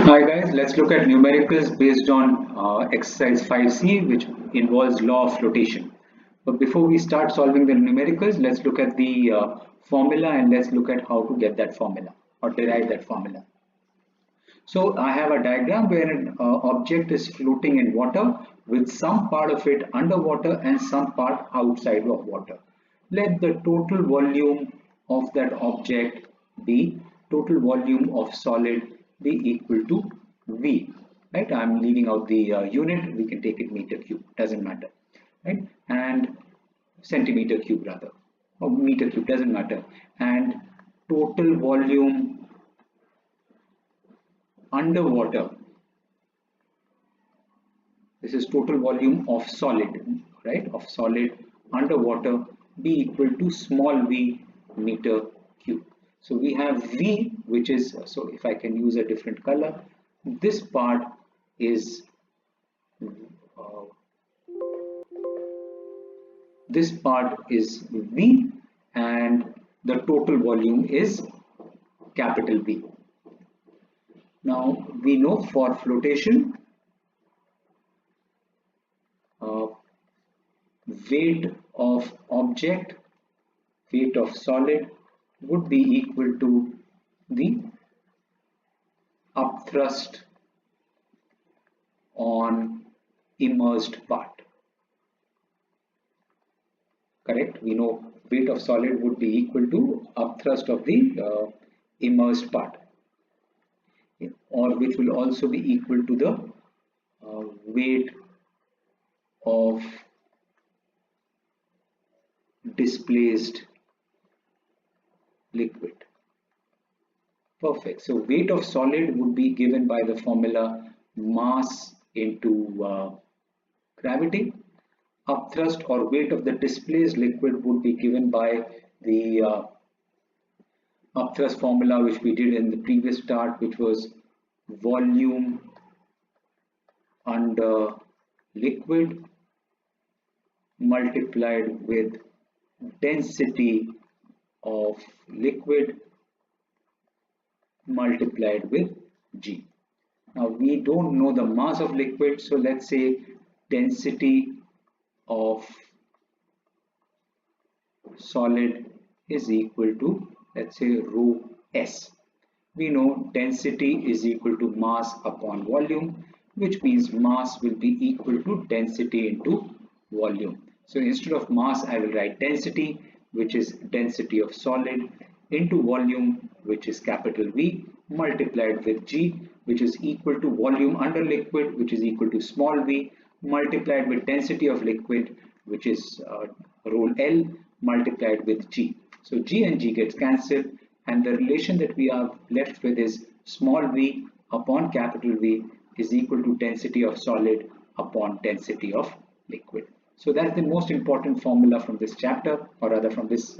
Hi guys, let's look at numericals based on exercise 5C, which involves law of flotation. But before we start solving the numericals, let's look at the formula and let's look at how to get that formula or derive that formula. So I have a diagram where an object is floating in water with some part of it underwater and some part outside of water. Let the total volume of that object be total volume of solid be equal to V. Right? I'm leaving out the unit. We can take it meter cube. Doesn't matter. Right? And centimeter cube rather, or meter cube, doesn't matter. And total volume underwater, this is total volume of solid, right, of solid underwater, be equal to small v meter cube. So we have V, which is, so if I can use a different color, this part is V, and the total volume is capital V. Now we know for flotation, weight of object, weight of solid would be equal to the upthrust on immersed part. Correct? We know weight of solid would be equal to upthrust of the immersed part, or which will also be equal to the weight of displaced liquid. Perfect. So weight of solid would be given by the formula mass into gravity. Upthrust or weight of the displaced liquid would be given by the upthrust formula which we did in the previous chart, which was volume under liquid multiplied with density of liquid multiplied with G. Now we don't know the mass of liquid, so let's say density of solid is equal to, let's say, rho S. We know density is equal to mass upon volume, which means mass will be equal to density into volume. So instead of mass, I will write density, which is density of solid, into volume, which is capital V, multiplied with G, which is equal to volume under liquid, which is equal to small v, multiplied with density of liquid, which is rho L, multiplied with G. So G and G gets cancelled, and the relation that we are left with is small v upon capital V is equal to density of solid upon density of liquid. So that's the most important formula from this chapter, or rather from this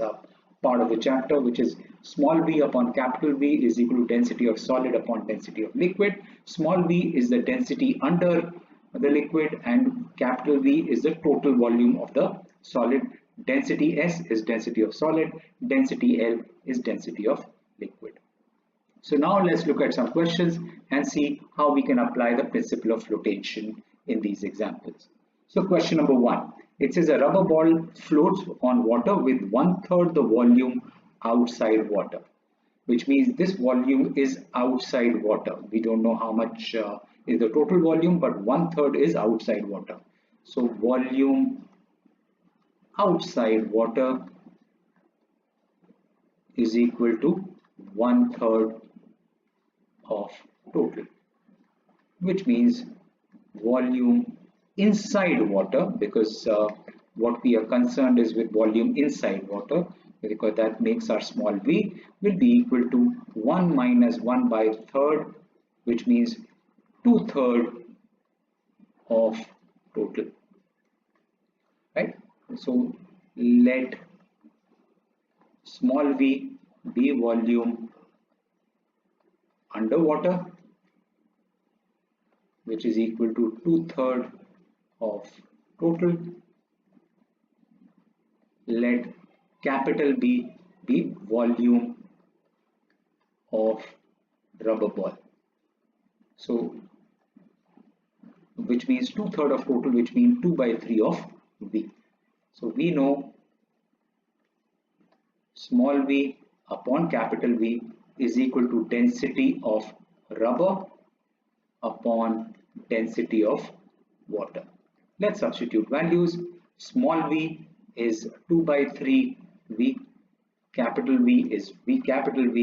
part of the chapter, which is small v upon capital V is equal to density of solid upon density of liquid. Small v is the density under the liquid, and capital V is the total volume of the solid. Density S is density of solid, density L is density of liquid. So now let's look at some questions and see how we can apply the principle of flotation in these examples. So question number 1, it says a rubber ball floats on water with 1/3 the volume outside water, which means this volume is outside water. We don't know how much is the total volume, but 1/3 is outside water. So volume outside water is equal to 1/3 of total, which means volume inside water, because what we are concerned is with volume inside water, because that makes our small v, will be equal to 1 minus 1 by third, which means 2/3 of total. Right? So let small v be volume underwater, which is equal to 2/3 of total. Let capital B be volume of rubber ball. So which means 2/3 of total, which means 2 by 3 of V. So we know small v upon capital V is equal to density of rubber upon density of water. Let's substitute values. Small v is 2 by 3 V, capital V is V capital V,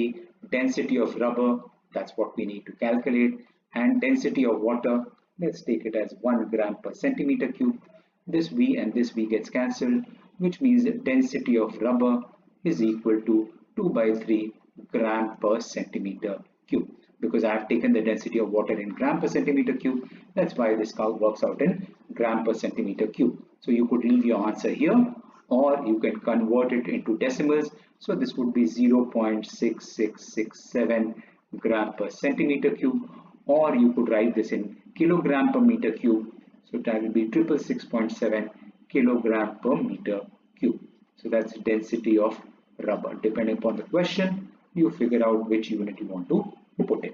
density of rubber, that's what we need to calculate, and density of water, let's take it as 1 gram per centimeter cube. This V and this V gets cancelled, which means the density of rubber is equal to 2 by 3 gram per centimeter cube. Because I have taken the density of water in gram per centimeter cube, that's why this works out in gram per centimeter cube. So you could leave your answer here, or you can convert it into decimals. So this would be 0.6667 gram per centimeter cube, or you could write this in kilogram per meter cube. So that will be 666.7 kilogram per meter cube. So that's density of rubber. Depending upon the question, you figure out which unit you want to put in.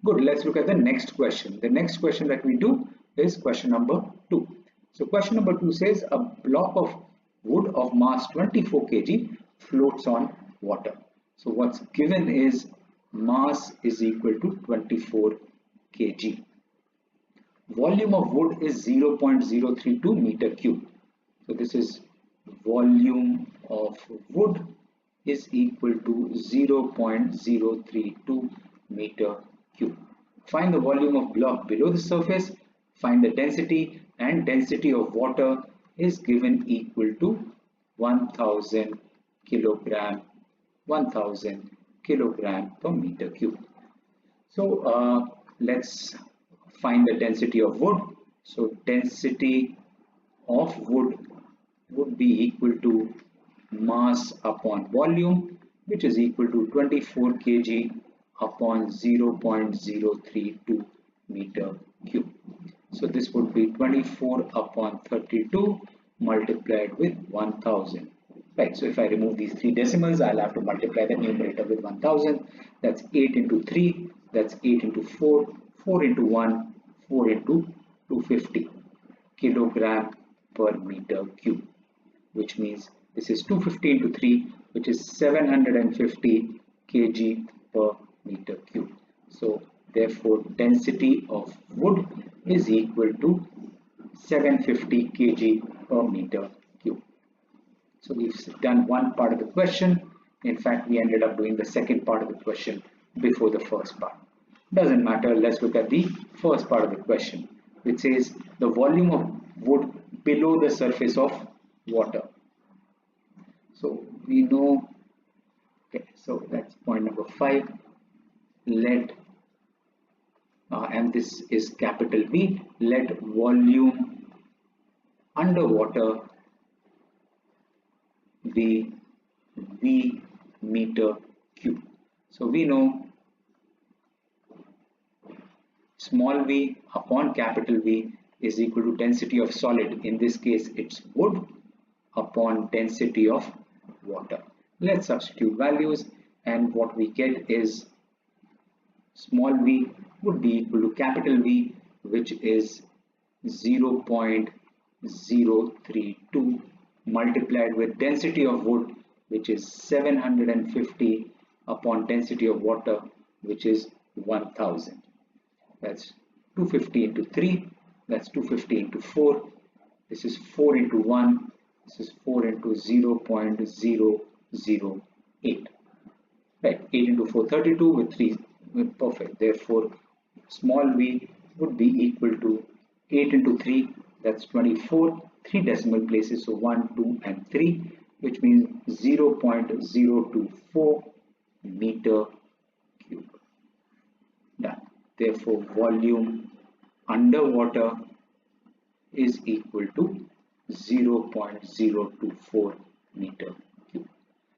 Good, let's look at the next question. The next question that we do is question number 2. So question number 2 says a block of wood of mass 24 kg floats on water. So what's given is mass is equal to 24 kg. Volume of wood is 0.032 meter cube. So this is volume of wood is equal to 0.032 meter cube. Find the volume of block below the surface, find the density, and density of water is given equal to 1000 kilogram per meter cube. So let's find the density of wood. So density of wood would be equal to mass upon volume, which is equal to 24 kg upon 0.032 meter cube. So this would be 24 upon 32 multiplied with 1000. Right, so if I remove these 3 decimals, I'll have to multiply the numerator with 1000. That's 8 into 3, that's 8 into 4, 4 into 1, 4 into 250 kilogram per meter cube, which means this is 250 into 3, which is 750 kg per meter cube. So therefore density of wood is equal to 750 kg per meter cube. So we've done one part of the question. In fact, we ended up doing the second part of the question before the first part. Doesn't matter, let's look at the first part of the question, which says the volume of wood below the surface of water. So we know, okay, so that's point number 5. Let and this is capital V, let volume underwater be V meter cube. So we know small v upon capital V is equal to density of solid, in this case it's wood, upon density of water. Let's substitute values, and what we get is small v would be equal to capital V, which is 0.032 multiplied with density of wood, which is 750 upon density of water, which is 1000. That's 250 into 3, that's 250 into 4, this is 4 into 1, this is 4 into 0.008. Right, 8 into 4, 32 with 3, perfect. Therefore, small v would be equal to 8 into 3, that's 24, 3 decimal places, so 1, 2 and 3, which means 0.024 meter cube. Done. Therefore, volume underwater is equal to 0.024 meter